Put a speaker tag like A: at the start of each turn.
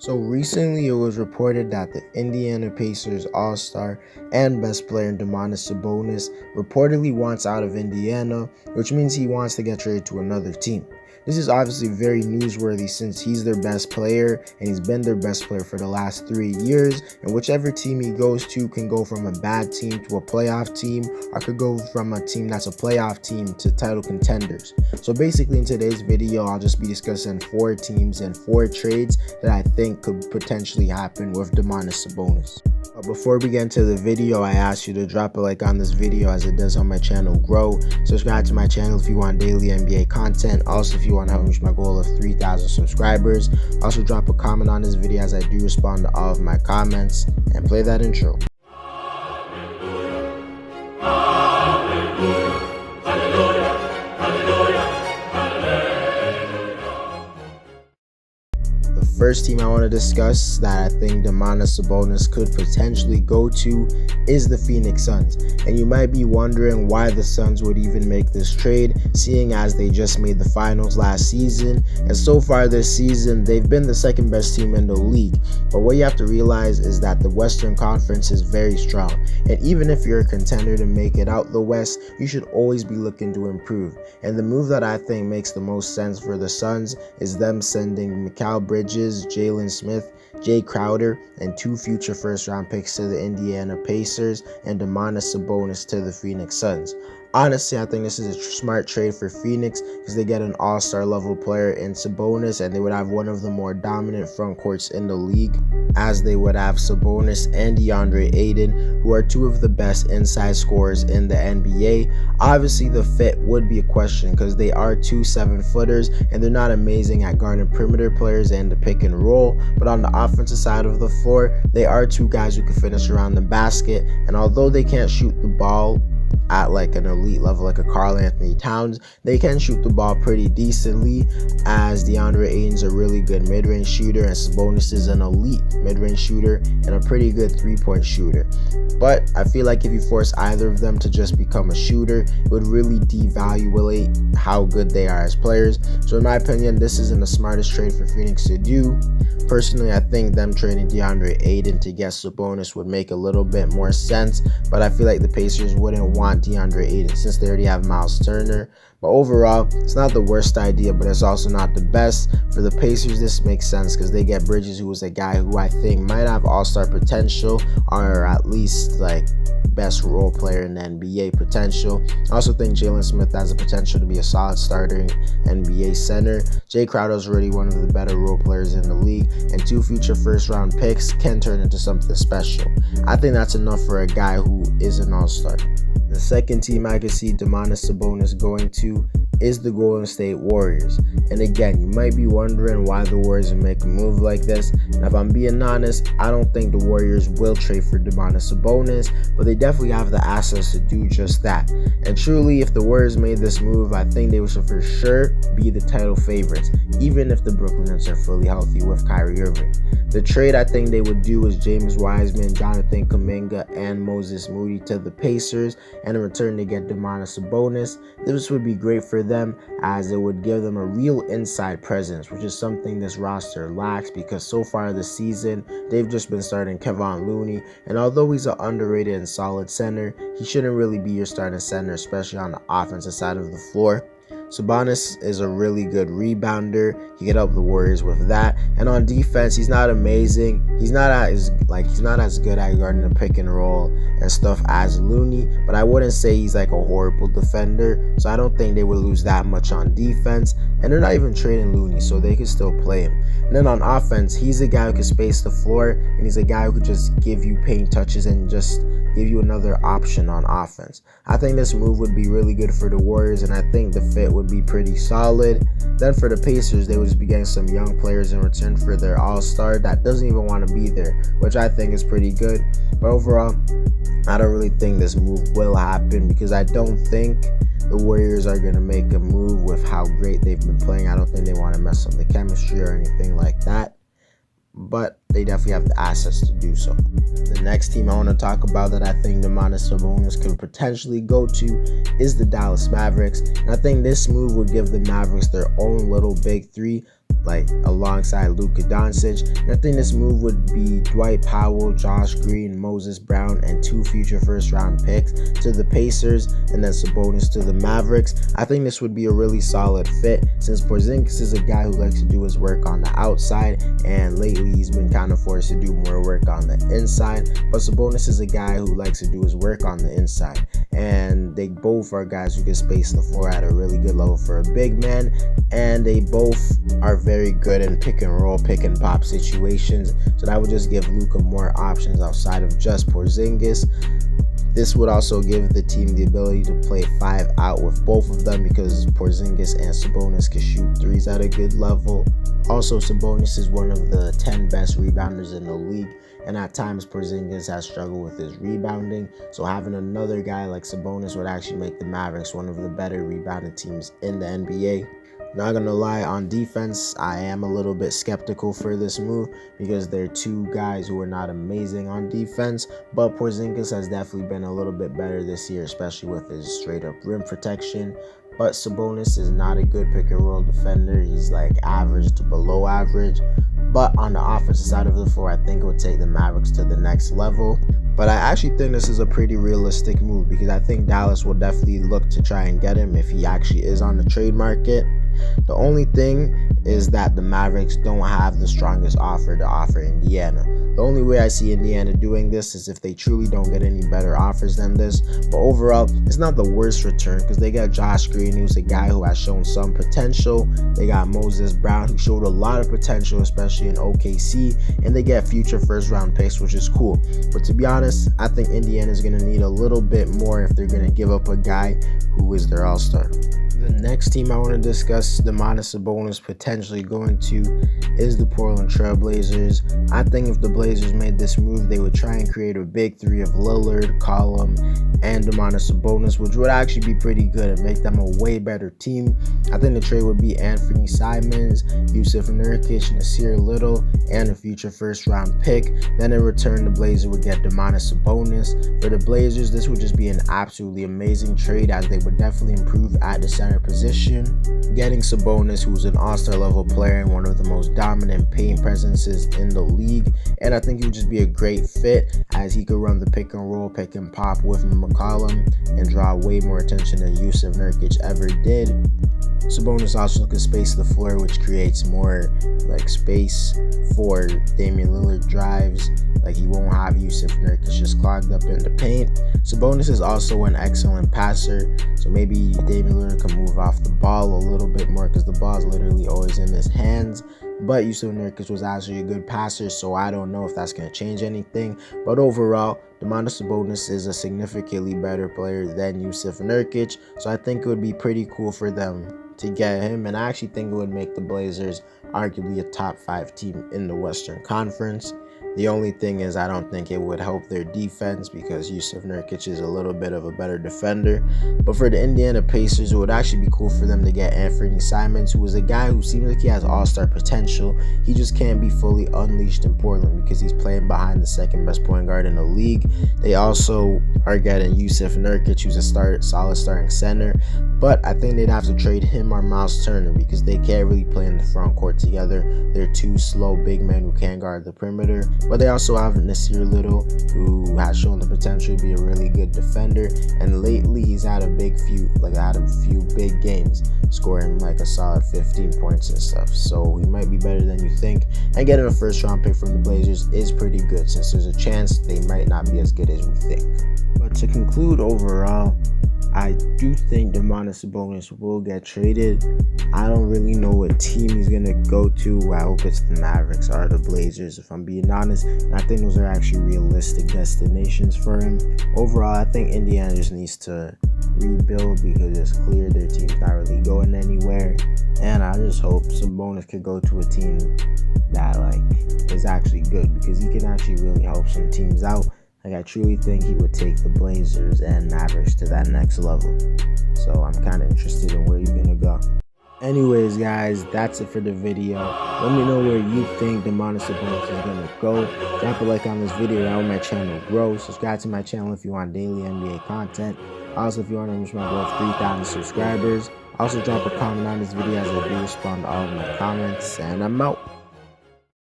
A: So recently it was reported that the Indiana Pacers all-star and best player Domantas Sabonis reportedly wants out of Indiana, which means he wants to get traded to another team. This is obviously very newsworthy since he's their best player and he's been their best player for the last 3 years, and whichever team he goes to can go from a bad team to a playoff team, or could go from a team that's a playoff team to title contenders. So basically in today's video I'll just be discussing 4 teams and 4 trades that I think could potentially happen with Domantas Sabonis. Before we get into the video, I ask you to drop a like on this video as it does help my channel grow. Subscribe to my channel if you want daily NBA content. Also, if you want to help reach my goal of 3,000 subscribers. Also, drop a comment on this video as I do respond to all of my comments. And play that intro. First team I want to discuss that I think Domantas Sabonis could potentially go to is the Phoenix Suns. And you might be wondering why the Suns would even make this trade, seeing as they just made the finals last season, and so far this season they've been the second best team in the league. But what you have to realize is that the Western Conference is very strong, and even if you're a contender to make it out the West, you should always be looking to improve. And the move that I think makes the most sense for the Suns is them sending Mikal Bridges, Jalen Smith, Jay Crowder, and 2 future first-round picks to the Indiana Pacers and Domantas Sabonis to the Phoenix Suns. Honestly, I think this is a smart trade for Phoenix because they get an all-star level player in Sabonis, and they would have one of the more dominant front courts in the league, as they would have Sabonis and DeAndre Ayton, who are 2 of the best inside scorers in the NBA. Obviously, the fit would be a question because they are 2 7-footers, and they're not amazing at guarding perimeter players and the pick and roll, but on the offensive side of the floor, they are 2 guys who can finish around the basket, and although they can't shoot the ball at like an elite level like a Karl Anthony Towns, they can shoot the ball pretty decently, as DeAndre Ayton's a really good mid-range shooter and Sabonis is an elite mid-range shooter and a pretty good 3-point shooter. But I feel like if you force either of them to just become a shooter, it would really devaluate how good they are as players. So in my opinion, this isn't the smartest trade for Phoenix to do. Personally, I think them trading DeAndre Ayton to get Sabonis would make a little bit more sense, but I feel like the Pacers wouldn't want DeAndre Ayton since they already have Miles Turner. But overall, it's not the worst idea, but it's also not the best. For the Pacers, this makes sense because they get Bridges, who is a guy who I think might have all-star potential, or at least like best role player in the NBA potential. I also think Jalen Smith has the potential to be a solid starting NBA center. Jay Crowder is already one of the better role players in the league, and 2 future first-round picks can turn into something special. I think that's enough for a guy who is an all-star. The second team I could see Domantas Sabonis going to is the Golden State Warriors. And again, you might be wondering why the Warriors would make a move like this. And if I'm being honest, I don't think the Warriors will trade for Domantas Sabonis, but they definitely have the assets to do just that. And truly, if the Warriors made this move, I think they would for sure be the title favorites, even if the Brooklyn Nets are fully healthy with Kyrie Irving. The trade I think they would do is James Wiseman, Jonathan Kuminga, and Moses Moody to the Pacers, and in return they get Domantas Sabonis. This would be great for them as it would give them a real inside presence, which is something this roster lacks because so far this season they've just been starting Kevon Looney, and although he's an underrated and solid center, he shouldn't really be your starting center, especially on the offensive side of the floor. Sabonis is a really good rebounder. He can help the Warriors with that. And on defense, he's not amazing. He's not as good at guarding the pick and roll and stuff as Looney, but I wouldn't say he's like a horrible defender. So I don't think they would lose that much on defense. And they're not even trading Looney, so they could still play him. And then on offense, he's a guy who can space the floor, and he's a guy who could just give you paint touches and just give you another option on offense. I think this move would be really good for the Warriors, and I think the fit would be pretty solid. Then for the Pacers, they would just be getting some young players in return for their all-star that doesn't even want to be there, which I think is pretty good. But overall, I don't really think this move will happen because I don't think the Warriors are going to make a move with how great they've been playing. I don't think they want to mess up the chemistry or anything like that, but they definitely have the assets to do so. The next team I want to talk about that I think Domantas Sabonis could potentially go to is the Dallas Mavericks. And I think this move would give the Mavericks their own little big 3 like alongside Luka Doncic. And I think this move would be Dwight Powell, Josh Green, Moses Brown, and 2 future first-round picks to the Pacers, and then Sabonis to the Mavericks. I think this would be a really solid fit since Porzingis is a guy who likes to do his work on the outside, and lately he's been kind of forced to do more work on the inside. But Sabonis is a guy who likes to do his work on the inside, and they both are guys who can space the floor at a really good level for a big man, and they both are very good in pick and roll, pick and pop situations. So that would just give Luka more options outside of just Porzingis. This would also give the team the ability to play 5 out with both of them because Porzingis and Sabonis can shoot threes at a good level. Also, Sabonis is one of the 10 best rebounders in the league, and at times Porzingis has struggled with his rebounding. So having another guy like Sabonis would actually make the Mavericks one of the better rebounding teams in the NBA. Not gonna lie, on defense, I am a little bit skeptical for this move because they're 2 guys who are not amazing on defense, but Porzingis has definitely been a little bit better this year, especially with his straight up rim protection. But Sabonis is not a good pick and roll defender. He's like average to below average. But on the offensive side of the floor, I think it would take the Mavericks to the next level. But I actually think this is a pretty realistic move because I think Dallas will definitely look to try and get him if he actually is on the trade market. The only thing is that the Mavericks don't have the strongest offer to offer Indiana. The only way I see Indiana doing this is if they truly don't get any better offers than this. But overall, it's not the worst return because they got Josh Green, who's a guy who has shown some potential. They got Moses Brown, who showed a lot of potential, especially in OKC. And they get future first-round picks, which is cool. But to be honest, I think Indiana is going to need a little bit more if they're going to give up a guy who is their all-star. The next team I want to discuss Domantas Sabonis potentially going to is the Portland Trail Blazers. I think if the Blazers made this move, they would try and create a big 3 of Lillard, Collum, and Domantas Sabonis, which would actually be pretty good and make them a way better team. I think the trade would be Anthony Simons, Yusuf Nurkic, Nasir Little, and a future first-round pick. Then in return, the Blazers would get Domantas Sabonis. For the Blazers, this would just be an absolutely amazing trade as they would definitely improve at the center position. Getting Sabonis, who's an all-star level player and one of the most dominant paint presences in the league, and I think he would just be a great fit as he could run the pick and roll, pick and pop with McCollum and draw way more attention than Yusuf Nurkic ever did. Sabonis also could space the floor, which creates more like space for Damian Lillard drives. Like he won't have Yusuf Nurkic just clogged up in the paint. Sabonis is also an excellent passer, so maybe Damian Lillard can move off the ball a little bit more because the ball is literally always in his hands. But Yusuf Nurkic was actually a good passer, so I don't know if that's going to change anything. But overall, Domantas Sabonis is a significantly better player than Yusuf Nurkic, so I think it would be pretty cool for them to get him, and I actually think it would make the Blazers arguably a top 5 team in the Western Conference. The only thing is I don't think it would help their defense because Yusuf Nurkic is a little bit of a better defender. But for the Indiana Pacers, it would actually be cool for them to get Anthony Simons, who is a guy who seems like he has all-star potential. He just can't be fully unleashed in Portland because he's playing behind the second best point guard in the league. They also are getting Yusuf Nurkic, who's a solid starting center. But I think they'd have to trade him or Miles Turner because they can't really play in the front court together. They're 2 slow big men who can't guard the perimeter. But they also have Nasir Little, who has shown the potential to be a really good defender. And lately, he's had a few big games, scoring like a solid 15 points and stuff. So he might be better than you think. And getting a first-round pick from the Blazers is pretty good, since there's a chance they might not be as good as we think. But to conclude overall, I do think Domantas Sabonis will get traded. I don't really know what team he's going to go to. I hope it's the Mavericks or the Blazers, if I'm being honest. And I think those are actually realistic destinations for him. Overall, I think Indiana just needs to rebuild because it's clear their team's not really going anywhere. And I just hope Sabonis could go to a team that is actually good because he can actually really help some teams out. I truly think he would take the Blazers and Mavericks to that next level. So I'm kind of interested in where he's going to go. Anyways, guys, that's it for the video. Let me know where you think Domantas Sabonis is going to go. Drop a like on this video. That way my channel grows. Subscribe to my channel if you want daily NBA content. Also, if you want to reach my goal of 3,000 subscribers. Also, drop a comment on this video as I do respond to all of my comments. And I'm out.